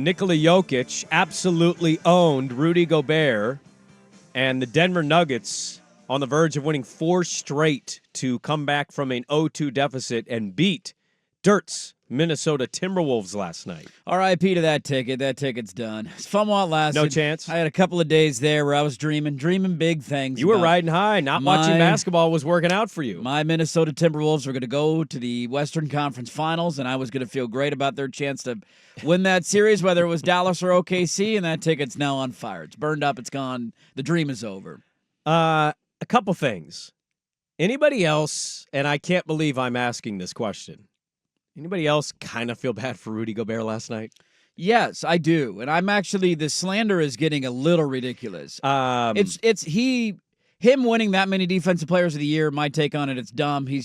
Nikola Jokić absolutely owned Rudy Gobert, and the Denver Nuggets on the verge of winning 4 straight to come back from an 0-2 deficit and beat Dirt's Minnesota Timberwolves last night. R.I.P. to that ticket. That ticket's done. It's fun while it lasted. No chance? I had a couple of days there where I was dreaming big things. You were riding high. Not watching basketball was working out for you. My Minnesota Timberwolves were going to go to the Western Conference Finals, and I was going to feel great about their chance to win that series, whether it was Dallas or OKC, and that ticket's now on fire. It's burned up. It's gone. The dream is over. A couple things. Anybody else, and I can't believe I'm asking this question, anybody else kind of feel bad for Rudy Gobert last night? Yes, I do. And I'm actually, the slander is getting a little ridiculous. Him winning that many Defensive Players of the Year, my take on it, it's dumb. He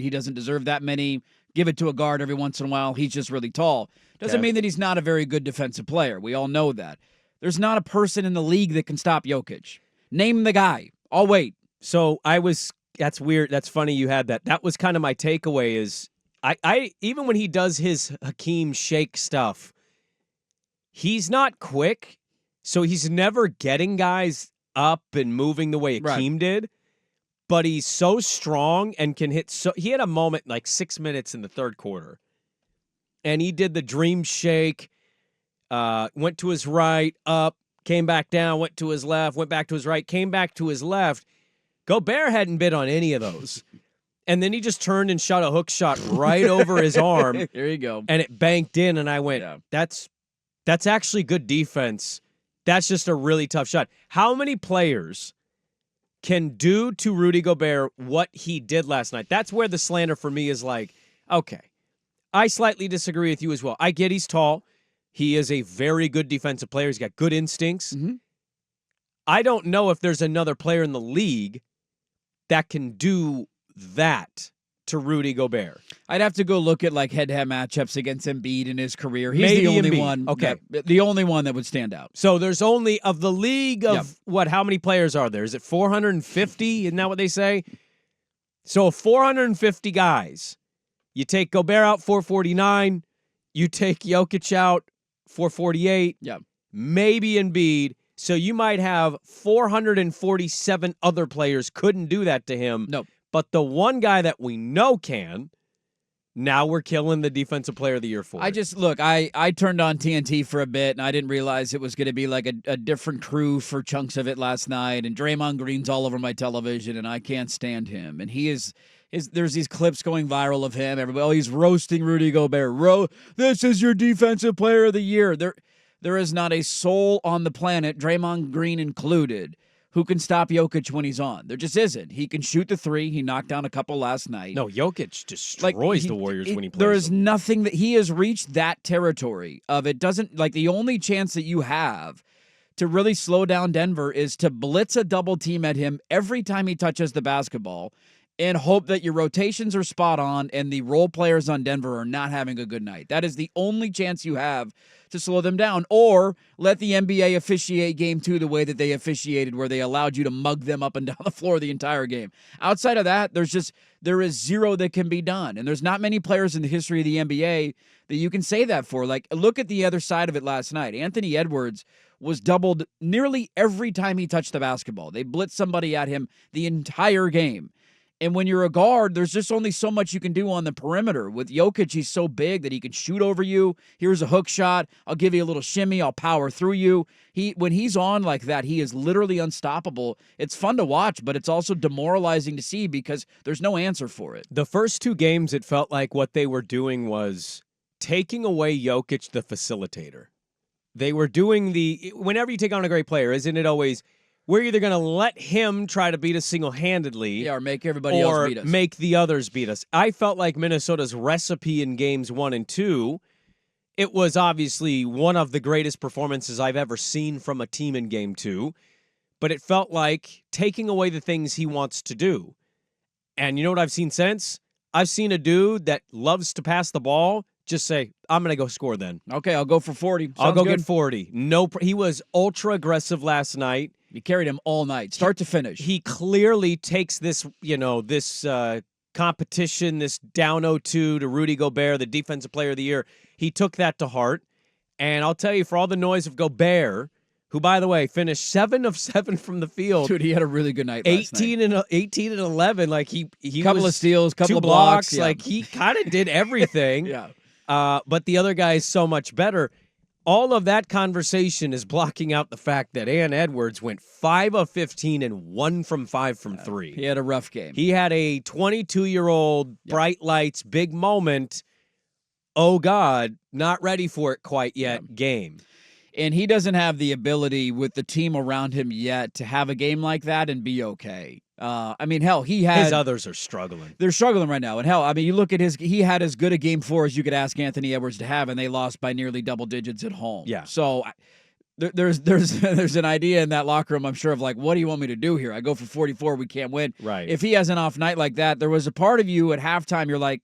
doesn't deserve that many. Give it to a guard every once in a while. He's just really tall. Doesn't mean that he's not a very good defensive player. We all know that. There's not a person in the league that can stop Jokić. Name the guy. I'll wait. So that's weird. That's funny you had that. That was kind of my takeaway is, I even when he does his Hakeem shake stuff, he's not quick, so he's never getting guys up and moving the way Hakeem did. But he's so strong and can hit. So he had a moment like 6 minutes in the third quarter, and he did the dream shake. Went to his right, up, came back down, went to his left, went back to his right, came back to his left. Gobert hadn't been on any of those. And then he just turned and shot a hook shot right over his arm. There you go. And it banked in, and I went, that's actually good defense. That's just a really tough shot. How many players can do to Rudy Gobert what he did last night? That's where the slander for me is like, okay, I slightly disagree with you as well. I get he's tall. He is a very good defensive player. He's got good instincts. Mm-hmm. I don't know if there's another player in the league that can do that to Rudy Gobert. I'd have to go look at like head-to-head matchups against Embiid in his career. He's Maybe the only Embiid. one. Okay. The only one that would stand out. So there's only, of the league of how many players are there? Is it 450? Isn't that what they say? So 450 guys. You take Gobert out, 449. You take Jokić out, 448. Yeah. Maybe Embiid. So you might have 447 other players couldn't do that to him. Nope. But the one guy that we know can, now we're killing the Defensive Player of the Year for. I turned on TNT for a bit, and I didn't realize it was going to be like a different crew for chunks of it last night, and Draymond Green's all over my television, and I can't stand him. And there's these clips going viral of him. Everybody, he's roasting Rudy Gobert. This is your Defensive Player of the Year. There is not a soul on the planet, Draymond Green included, who can stop Jokić when he's on. There just isn't. He can shoot the three. He knocked down a couple last night. No, Jokić destroys the Warriors when he plays. There is nothing that he has reached that territory of. It doesn't, like, the only chance that you have to really slow down Denver is to blitz a double team at him every time he touches the basketball and hope that your rotations are spot on and the role players on Denver are not having a good night. That is the only chance you have to slow them down, or let the NBA officiate game 2 the way that they officiated, where they allowed you to mug them up and down the floor the entire game. Outside of that, there is zero that can be done. And there's not many players in the history of the NBA that you can say that for. Like, look at the other side of it last night. Anthony Edwards was doubled nearly every time he touched the basketball. They blitzed somebody at him the entire game. And when you're a guard, there's just only so much you can do on the perimeter. With Jokić, he's so big that he can shoot over you. Here's a hook shot. I'll give you a little shimmy. I'll power through you. When he's on like that, he is literally unstoppable. It's fun to watch, but it's also demoralizing to see because there's no answer for it. The first 2 games, it felt like what they were doing was taking away Jokić, the facilitator. They were doing whenever you take on a great player, isn't it always, we're either going to let him try to beat us single-handedly, or make everybody else beat us, or make the others beat us. I felt like Minnesota's recipe in games 1 and 2, it was obviously one of the greatest performances I've ever seen from a team in game 2, but it felt like taking away the things he wants to do. And you know what I've seen since? I've seen a dude that loves to pass the ball just say, I'm going to go score then. Okay, I'll go for 40. I'll go get 40. He was ultra-aggressive last night. He carried him all night, start to finish. He clearly takes this competition, this down 0-2 to Rudy Gobert, the Defensive Player of the Year. He took that to heart, And I'll tell you, for all the noise of Gobert, who, by the way, finished 7 of 7 from the field. Dude, he had a really good night last night. 18 and 11. Like he couple was of steals, couple 2 of blocks. blocks. Like he kind of did everything. Yeah. But the other guy is so much better. All of that conversation is blocking out the fact that Ann Edwards went 5 of 15 and 1 from 5 from 3. He had a rough game. He had a 22-year-old bright lights, big moment. Oh God, not ready for it quite yet. Game. And he doesn't have the ability with the team around him yet to have a game like that and be okay. I mean, hell, his others are struggling. They're struggling right now. And hell, I mean, you look at he had as good a game 4 as you could ask Anthony Edwards to have, and they lost by nearly double digits at home. Yeah. So there's an idea in that locker room, I'm sure, of like, what do you want me to do here? I go for 44, we can't win. Right. If he has an off night like that, there was a part of you at halftime, you're like,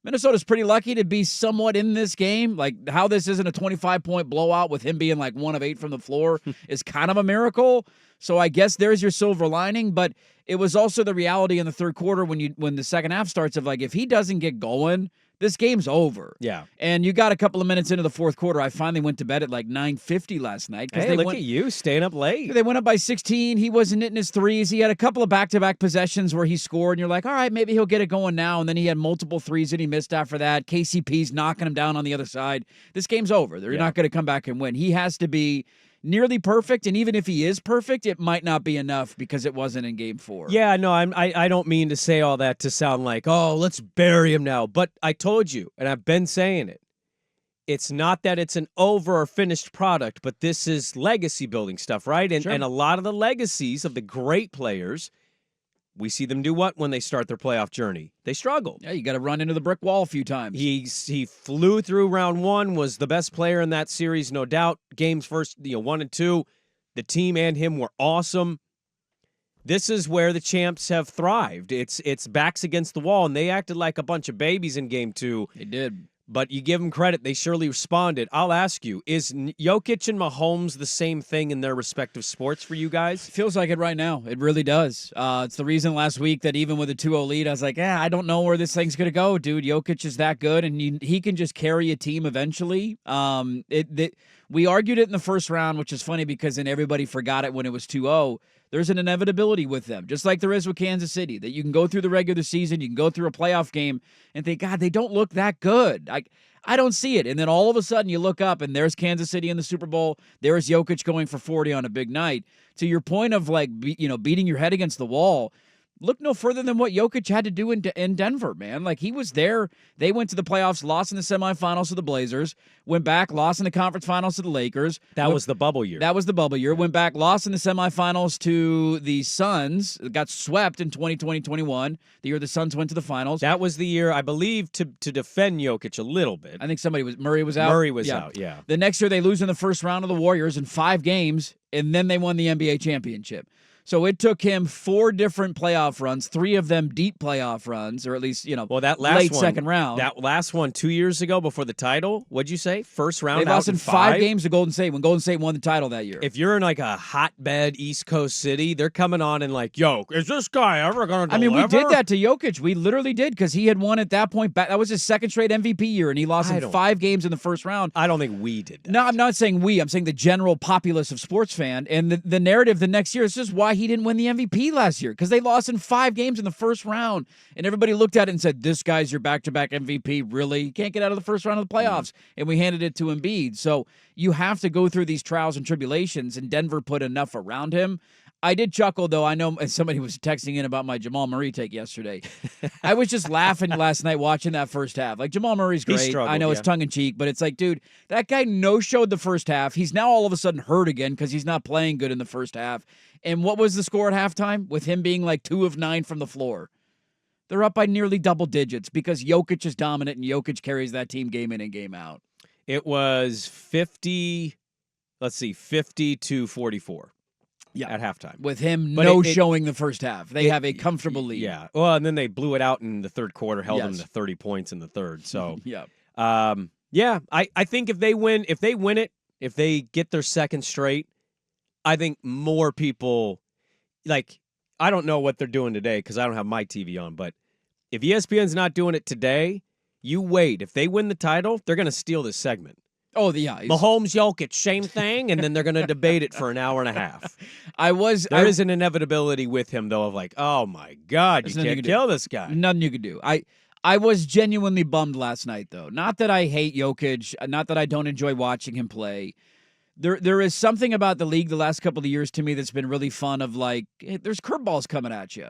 Minnesota's pretty lucky to be somewhat in this game. Like, how this isn't a 25-point blowout with him being like 1 of 8 from the floor is kind of a miracle. So I guess there's your silver lining, but it was also the reality in the third quarter when the second half starts of like, if he doesn't get going, this game's over. Yeah. And you got a couple of minutes into the fourth quarter. I finally went to bed at like 9:50 last night. Hey, look at you staying up late. They went up by 16. He wasn't hitting his threes. He had a couple of back-to-back possessions where he scored, and you're like, all right, maybe he'll get it going now. And then he had multiple threes that he missed after that. KCP's knocking him down on the other side. This game's over. They're not going to come back and win. He has to be nearly perfect, and even if he is perfect, it might not be enough because it wasn't in game 4. Yeah, no, I don't mean to say all that to sound like, oh, let's bury him now. But I told you, and I've been saying it, it's not that it's an over or finished product, but this is legacy building stuff, right? And a lot of the legacies of the great players, we see them do what when they start their playoff journey? They struggle. Yeah, you got to run into the brick wall a few times. He flew through round 1, was the best player in that series, no doubt. Games first, 1 and 2, the team and him were awesome. This is where the champs have thrived. It's backs against the wall, and they acted like a bunch of babies in game 2. They did. But you give them credit. They surely responded. I'll ask you, is Jokić and Mahomes the same thing in their respective sports for you guys? Feels like it right now. It really does. It's the reason last week that even with a 2-0 lead, I was like, I don't know where this thing's going to go, dude. Jokić is that good, and he can just carry a team eventually. We argued it in the first round, which is funny because then everybody forgot it when it was 2-0. There's an inevitability with them, just like there is with Kansas City, that you can go through the regular season, you can go through a playoff game and think, God, they don't look that good. I don't see it. And then all of a sudden you look up and there's Kansas City in the Super Bowl. There's Jokić going for 40 on a big night. To your point of beating your head against the wall, look no further than what Jokić had to do in Denver, man. Like, he was there. They went to the playoffs, lost in the semifinals to the Blazers, went back, lost in the conference finals to the Lakers. That was the bubble year. That was the bubble year. Went back, lost in the semifinals to the Suns, got swept in 2020-21, the year the Suns went to the finals. That was the year, I believe, to defend Jokić a little bit. I think Murray was out. Murray was out, yeah. The next year they lose in the first round of the Warriors in 5 games, and then they won the NBA championship. So it took him 4 different playoff runs, 3 of them deep playoff runs, or at least, that last late one, second round. That last one 2 years ago before the title, what'd you say? First round They lost out in 5 games to Golden State when Golden State won the title that year. If you're in like a hotbed East Coast city, they're coming on and like, yo, is this guy ever going to deliver? I mean, we did that to Jokić. We literally did because he had won at that point. That was his second straight MVP year, and he lost in 5 games in the first round. I don't think we did that. No, I'm not saying we. I'm saying the general populace of sports fan. And the narrative the next year is just why he didn't win the MVP last year, because they lost in 5 games in the first round, and everybody looked at it and said, this guy's your back-to-back MVP, really? You can't get out of the first round of the playoffs, and we handed it to Embiid. So you have to go through these trials and tribulations, and Denver put enough around him. I did chuckle, though. I know somebody was texting in about my Jamal Murray take yesterday. I was just laughing last night watching that first half. Like, Jamal Murray's great. I know it's tongue-in-cheek, but it's like, dude, that guy no-showed the first half. He's now all of a sudden hurt again because he's not playing good in the first half. And what was the score at halftime? With him being like 2 of 9 from the floor. They're up by nearly double digits because Jokić is dominant and Jokić carries that team game in and game out. It was 50 to 44. Yeah, at halftime. With him but showing the first half. They have a comfortable lead. Yeah. Well, and then they blew it out in the third quarter, held them to 30 points in the third. So, I think if they win it, if they get their second straight, I think more people, like, I don't know what they're doing today because I don't have my TV on, but if ESPN's not doing it today, you wait. If they win the title, they're going to steal this segment. Oh, yeah. Mahomes, Jokic, same thing, and then they're going to debate it for an hour and a half. There is an inevitability with him, though, of like, oh, my God, you can't kill this guy. Nothing you could do. I was genuinely bummed last night, though. Not that I hate Jokic, not that I don't enjoy watching him play. There is something about the league the last couple of years to me that's been really fun of like, hey, there's curveballs coming at you.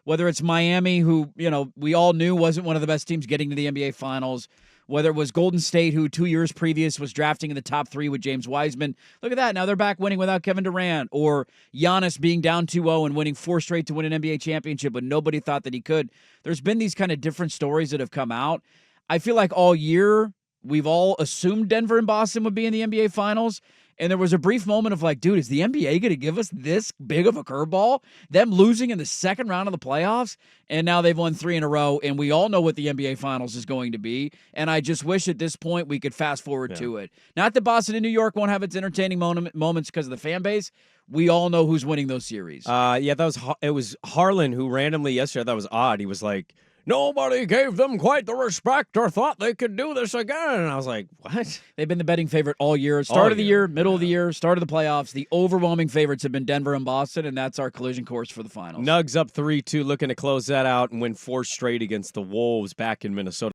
Whether it's Miami, who, we all knew wasn't one of the best teams getting to the NBA Finals, whether it was Golden State, who 2 years previous was drafting in the top 3 with James Wiseman. Look at that. Now they're back winning without Kevin Durant. Or Giannis being down 2-0 and winning 4 straight to win an NBA championship when nobody thought that he could. There's been these kind of different stories that have come out. I feel like all year we've all assumed Denver and Boston would be in the NBA Finals. And there was a brief moment of like, dude, is the NBA going to give us this big of a curveball? Them losing in the second round of the playoffs, and now they've won 3 in a row, and we all know what the NBA Finals is going to be. And I just wish at this point we could fast forward to it. Not that Boston and New York won't have its entertaining moments because of the fan base. We all know who's winning those series. It was Harlan who randomly yesterday, that was odd. He was like, nobody gave them quite the respect or thought they could do this again. And I was like, what? They've been the betting favorite all year. Start of the year, middle of the year, start of the playoffs. The overwhelming favorites have been Denver and Boston, and that's our collision course for the finals. Nugs up 3-2, looking to close that out and win 4 straight against the Wolves back in Minnesota.